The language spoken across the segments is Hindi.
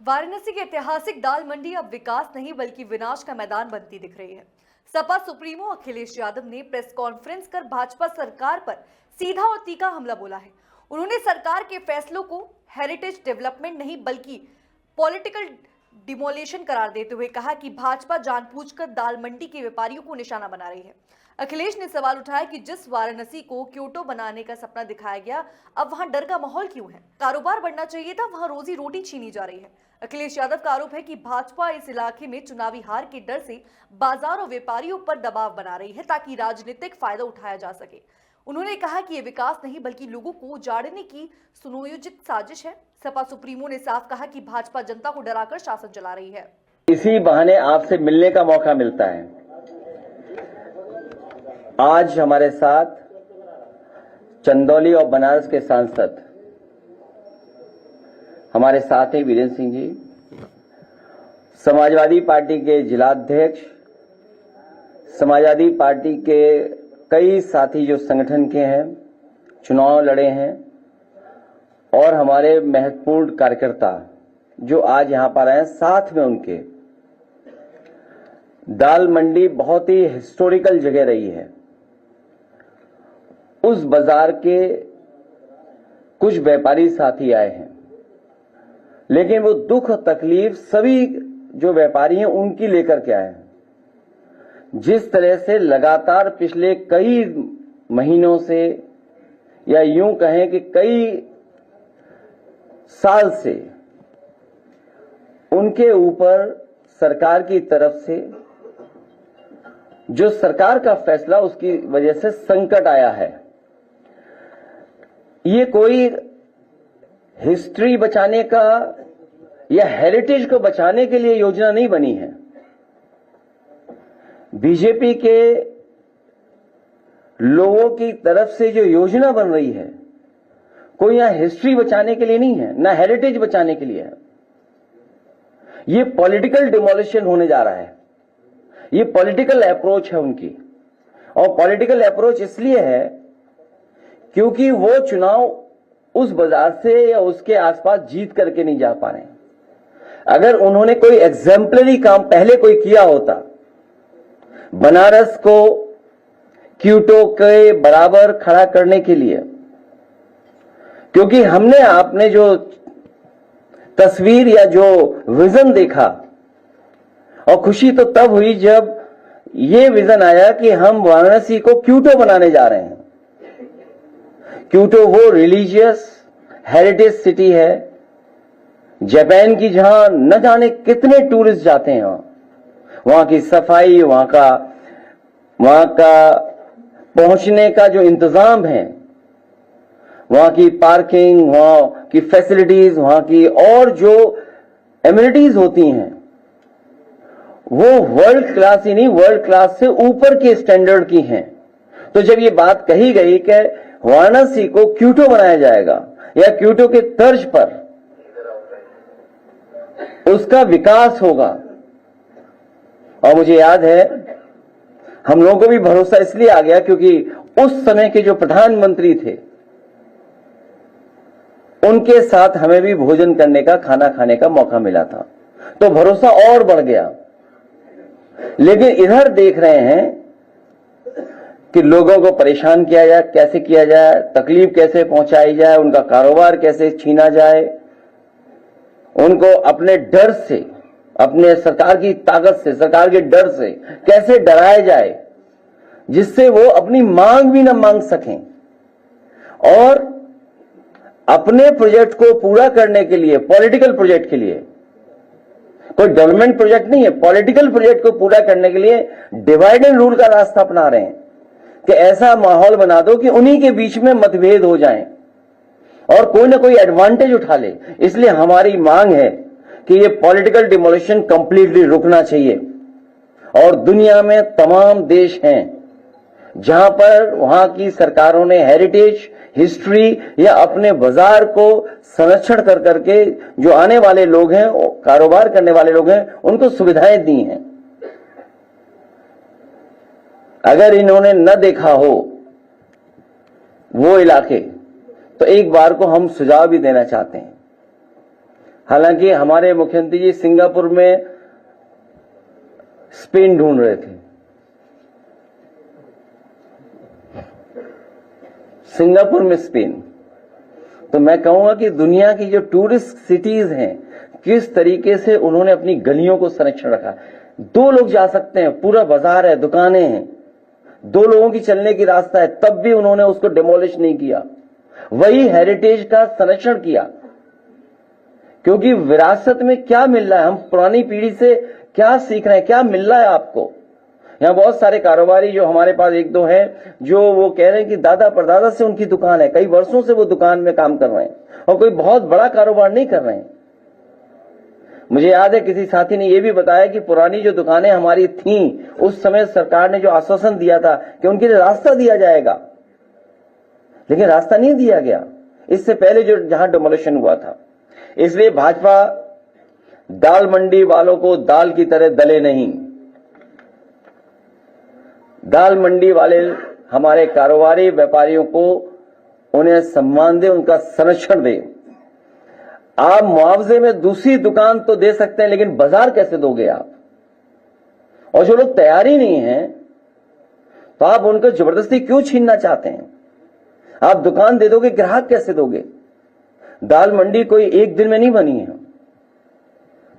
वाराणसी की ऐतिहासिक दाल मंडी अब विकास नहीं बल्कि विनाश का मैदान बनती दिख रही है। सपा सुप्रीमो अखिलेश यादव ने प्रेस कॉन्फ्रेंस कर भाजपा सरकार पर सीधा और तीखा हमला बोला है। उन्होंने सरकार के फैसलों को हेरिटेज डेवलपमेंट नहीं बल्कि पॉलिटिकल डिमोलिशन करार देते हुए कहा कि भाजपा जानबूझकर दाल मंडी के व्यापारियों को निशाना बना रही है। अखिलेश ने सवाल उठाया कि जिस वाराणसी को क्योटो बनाने का सपना दिखाया गया, अब वहां डर का माहौल क्यों है? कारोबार बढ़ना चाहिए था, वहां रोजी रोटी छीनी जा रही है। अखिलेश यादव का आरोप है कि भाजपा इस इलाके में चुनावी हार के डर से बाजार और व्यापारियों पर दबाव बना रही है ताकि राजनीतिक फायदा उठाया जा सके। उन्होंने कहा कि ये विकास नहीं बल्कि लोगों को उजाड़ने की सुनियोजित साजिश है। सपा सुप्रीमो ने साफ कहा कि भाजपा जनता को डराकर शासन चला रही है। इसी बहाने आपसे मिलने का मौका मिलता है। आज हमारे साथ चंदौली और बनारस के सांसद हमारे साथ हैं वीरेंद्र सिंह जी, समाजवादी पार्टी के जिलाध्यक्ष, समाजवादी पार्टी के कई साथी जो संगठन के हैं, चुनाव लड़े हैं, और हमारे महत्वपूर्ण कार्यकर्ता जो आज यहां पर आए, साथ में उनके। दाल मंडी बहुत ही हिस्टोरिकल जगह रही है। उस बाजार के कुछ व्यापारी साथी आए हैं, लेकिन वो दुख तकलीफ सभी जो व्यापारी हैं उनकी लेकर के आए हैं। जिस तरह से लगातार पिछले कई महीनों से, या यूं कहें कि कई साल से उनके ऊपर सरकार की तरफ से जो सरकार का फैसला, उसकी वजह से संकट आया है। ये कोई हिस्ट्री बचाने का या हेरिटेज को बचाने के लिए योजना नहीं बनी है। बीजेपी के लोगों की तरफ से जो योजना बन रही है, कोई यहां हिस्ट्री बचाने के लिए नहीं है, ना हेरिटेज बचाने के लिए है। ये पॉलिटिकल डिमोलिशन होने जा रहा है। ये पॉलिटिकल अप्रोच है उनकी, और पॉलिटिकल अप्रोच इसलिए है क्योंकि वो चुनाव उस बाजार से या उसके आसपास जीत करके नहीं जा पा रहे हैं। अगर उन्होंने कोई एग्जाम्पलरी काम पहले कोई किया होता, बनारस को क्योटो के बराबर खड़ा करने के लिए, क्योंकि हमने आपने जो तस्वीर या जो विजन देखा, और खुशी तो तब हुई जब ये विजन आया कि हम वाराणसी को क्योटो बनाने जा रहे हैं। क्योटो वो रिलीजियस हेरिटेज सिटी है, जापान की, जहां न जाने कितने टूरिस्ट जाते हैं। वहां की सफाई, वहां का पहुंचने का जो इंतजाम है, वहां की पार्किंग, वहां की फैसिलिटीज, वहां की और जो एमिनिटीज होती हैं, वो वर्ल्ड क्लास ही नहीं, वर्ल्ड क्लास से ऊपर के स्टैंडर्ड की हैं। तो जब ये बात कही गई कि वाराणसी को क्योटो बनाया जाएगा या क्योटो के तर्ज पर उसका विकास होगा, और मुझे याद है हम लोगों को भी भरोसा इसलिए आ गया क्योंकि उस समय के जो प्रधानमंत्री थे, उनके साथ हमें भी भोजन करने का, खाना खाने का मौका मिला था, तो भरोसा और बढ़ गया। लेकिन इधर देख रहे हैं कि लोगों को परेशान किया जाए, कैसे किया जाए, तकलीफ कैसे पहुंचाई जाए, उनका कारोबार कैसे छीना जाए, उनको अपने डर से, अपने सरकार की ताकत से, सरकार के डर से कैसे डराया जाए, जिससे वो अपनी मांग भी न मांग सकें। और अपने प्रोजेक्ट को पूरा करने के लिए, पॉलिटिकल प्रोजेक्ट के लिए, कोई डेवलपमेंट प्रोजेक्ट नहीं है, पॉलिटिकल प्रोजेक्ट को पूरा करने के लिए डिवाइड एंड रूल का रास्ता अपना रहे हैं कि ऐसा माहौल बना दो कि उन्हीं के बीच में मतभेद हो जाएं और कोई ना कोई एडवांटेज उठा ले। इसलिए हमारी मांग है कि ये पॉलिटिकल डिमोलिशन कंप्लीटली रुकना चाहिए। और दुनिया में तमाम देश हैं जहां पर वहां की सरकारों ने हेरिटेज, हिस्ट्री या अपने बाजार को संरक्षण कर करके जो आने वाले लोग हैं, कारोबार करने वाले लोग हैं, उनको सुविधाएं दी हैं। अगर इन्होंने न देखा हो वो इलाके, तो एक बार को हम सुझाव भी देना चाहते हैं। हालांकि हमारे मुख्यमंत्री जी सिंगापुर में स्पेन ढूंढ रहे थे, सिंगापुर में स्पेन। तो मैं कहूंगा कि दुनिया की जो टूरिस्ट सिटीज हैं, किस तरीके से उन्होंने अपनी गलियों को संरक्षण रखा। 2 लोग जा सकते हैं, पूरा बाजार है, दुकानें हैं, 2 लोगों की चलने की रास्ता है, तब भी उन्होंने उसको डिमोलिश नहीं किया, वही हेरिटेज का संरक्षण किया। क्योंकि विरासत में क्या मिल रहा है, हम पुरानी पीढ़ी से क्या सीख रहे हैं, क्या मिल रहा है आपको। यहां बहुत सारे कारोबारी जो हमारे पास 1-2 हैं, जो वो कह रहे हैं कि दादा परदादा से उनकी दुकान है, कई वर्षों से वो दुकान में काम कर रहे हैं और कोई बहुत बड़ा कारोबार नहीं कर रहे हैं। मुझे याद है किसी साथी ने यह भी बताया कि पुरानी जो दुकानें हमारी थीं, उस समय सरकार ने जो आश्वासन दिया था कि उनके लिए रास्ता दिया जाएगा, लेकिन रास्ता नहीं दिया गया, इससे पहले जो जहां डिमोलिशन हुआ था। इसलिए भाजपा दाल मंडी वालों को दाल की तरह दले नहीं। दाल मंडी वाले हमारे कारोबारी व्यापारियों को उन्हें सम्मान दे, उनका संरक्षण दे। आप मुआवजे में दूसरी दुकान तो दे सकते हैं, लेकिन बाजार कैसे दोगे आप? और जो लोग तैयार ही नहीं है तो आप उनको जबरदस्ती क्यों छीनना चाहते हैं? आप दुकान दे दोगे, ग्राहक कैसे दोगे? दाल मंडी कोई एक दिन में नहीं बनी है,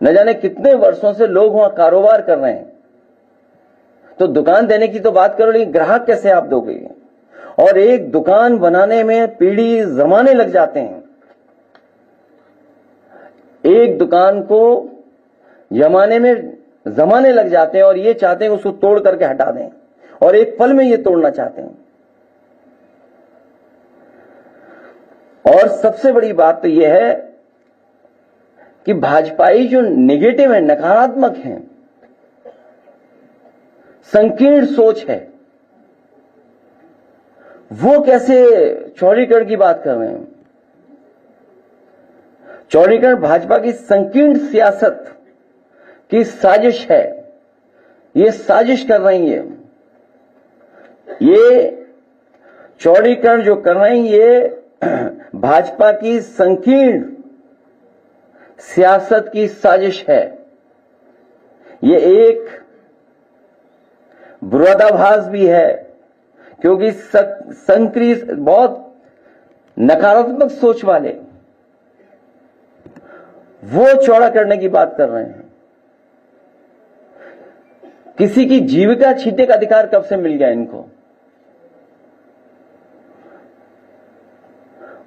न जाने कितने वर्षों से लोग वहां कारोबार कर रहे हैं। तो दुकान देने की तो बात करो, लेकिन ग्राहक कैसे आप दोगे? और एक दुकान बनाने में पीढ़ी जमाने लग जाते हैं। एक दुकान को जमाने में जमाने लग जाते हैं और ये चाहते हैं उसको तोड़ करके हटा दें, और एक पल में ये तोड़ना चाहते हैं। और सबसे बड़ी बात तो यह है कि भाजपाई जो नेगेटिव है, नकारात्मक है, संकीर्ण सोच है, वो कैसे चौड़ीकरण की बात कर रहे हैं। चौड़ीकरण भाजपा की संकीर्ण सियासत की साजिश है, ये साजिश कर रही है। ये चौड़ीकरण जो कर रहे हैं, ये भाजपा की संकीर्ण सियासत की साजिश है। ये एक विरोधाभास भी है, क्योंकि संकीर्ण बहुत नकारात्मक सोच वाले वो चौड़ा करने की बात कर रहे हैं। किसी की जीविका छीनने का अधिकार कब से मिल गया इनको?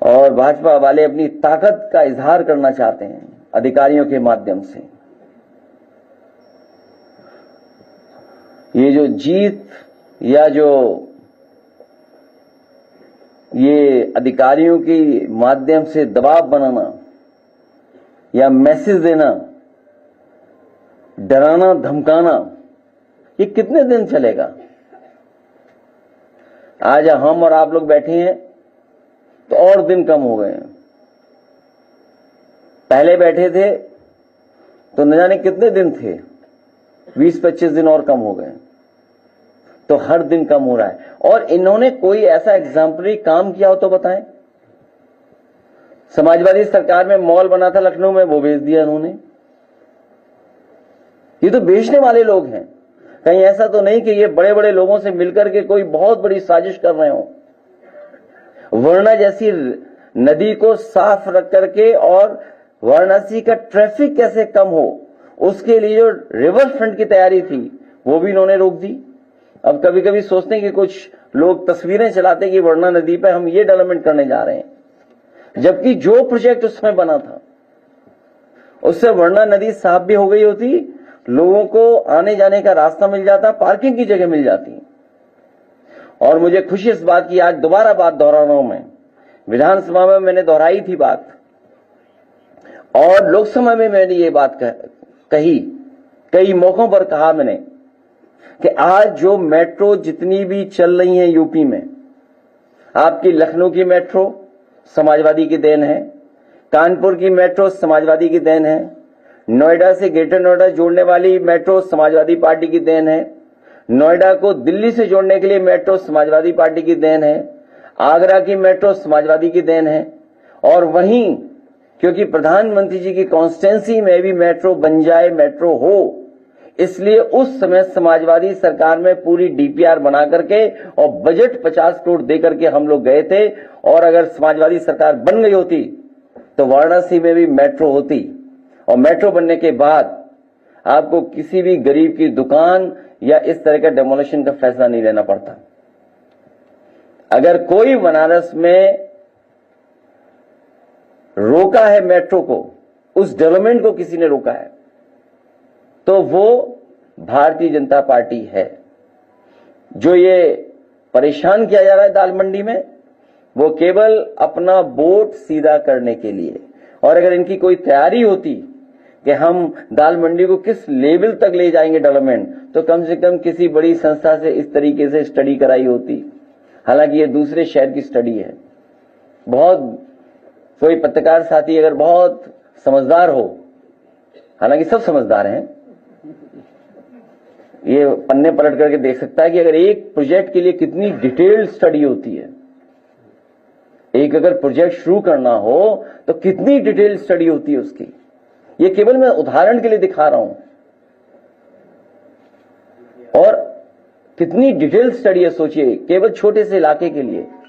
और भाजपा वाले अपनी ताकत का इजहार करना चाहते हैं अधिकारियों के माध्यम से। ये जो जीत या जो ये अधिकारियों के माध्यम से दबाव बनाना या मैसेज देना, डराना धमकाना, ये कितने दिन चलेगा? आज हम और आप लोग बैठे हैं तो और दिन कम हो गए हैं। पहले बैठे थे तो न जाने कितने दिन थे, 20-25 दिन और कम हो गए। तो हर दिन कम हो रहा है। और इन्होंने कोई ऐसा एग्जाम्पलरी काम किया हो तो बताएं। समाजवादी सरकार में मॉल बना था लखनऊ में, वो बेच दिया इन्होंने। ये तो बेचने वाले लोग हैं। कहीं ऐसा तो नहीं कि ये बड़े बड़े लोगों से मिलकर के कोई बहुत बड़ी साजिश कर रहे हो। वर्णा जैसी नदी को साफ रख करके और वाराणसी का ट्रैफिक कैसे कम हो, उसके लिए जो रिवर फ्रंट की तैयारी थी वो भी इन्होंने रोक दी। अब कभी कभी सोचते हैं कि कुछ लोग तस्वीरें चलाते हैं कि वर्णा नदी पे हम ये डेवलपमेंट करने जा रहे हैं, जबकि जो प्रोजेक्ट उस समय बना था उससे वर्णा नदी साफ भी हो गई होती, लोगों को आने जाने का रास्ता मिल जाता, पार्किंग की जगह मिल जाती। और मुझे खुशी इस बात की, आज दोबारा बात दोहरा रहा हूं मैं। विधानसभा में मैंने दोहराई थी बात, और लोकसभा में मैंने ये बात कही, कई मौकों पर कहा मैंने कि आज जो मेट्रो जितनी भी चल रही है यूपी में, आपकी लखनऊ की मेट्रो समाजवादी की देन है, कानपुर की मेट्रो समाजवादी की देन है, नोएडा से ग्रेटर नोएडा जोड़ने वाली मेट्रो समाजवादी पार्टी की देन है, नोएडा को दिल्ली से जोड़ने के लिए मेट्रो समाजवादी पार्टी की देन है, आगरा की मेट्रो समाजवादी की देन है, और वहीं क्योंकि प्रधानमंत्री जी की कॉन्स्टिट्यूंसी में भी मेट्रो बन जाए, मेट्रो हो, इसलिए उस समय समाजवादी सरकार में पूरी डीपीआर बना करके और बजट 50 करोड़ दे करके हम लोग गए थे। और अगर समाजवादी सरकार बन गई होती तो वाराणसी में भी मेट्रो होती, और मेट्रो बनने के बाद आपको किसी भी गरीब की दुकान या इस तरह का डेमोलिशन का फैसला नहीं लेना पड़ता। अगर कोई बनारस में रोका है मेट्रो को, उस डेवलपमेंट को किसी ने रोका है, तो वो भारतीय जनता पार्टी है। जो ये परेशान किया जा रहा है दाल मंडी में, वो केवल अपना वोट सीधा करने के लिए। और अगर इनकी कोई तैयारी होती कि हम दाल मंडी को किस लेवल तक ले जाएंगे डेवलपमेंट, तो कम से कम किसी बड़ी संस्था से इस तरीके से स्टडी कराई होती। हालांकि ये दूसरे शहर की स्टडी है। बहुत कोई पत्रकार साथी अगर बहुत समझदार हो, हालांकि सब समझदार हैं, ये पन्ने पलट करके देख सकता है कि अगर एक प्रोजेक्ट के लिए कितनी डिटेल्ड स्टडी होती है। एक अगर प्रोजेक्ट शुरू करना हो तो कितनी डिटेल्ड स्टडी होती है उसकी। ये केवल मैं उदाहरण के लिए दिखा रहा हूं, और कितनी डिटेल्ड स्टडी है सोचिए, केवल छोटे से इलाके के लिए।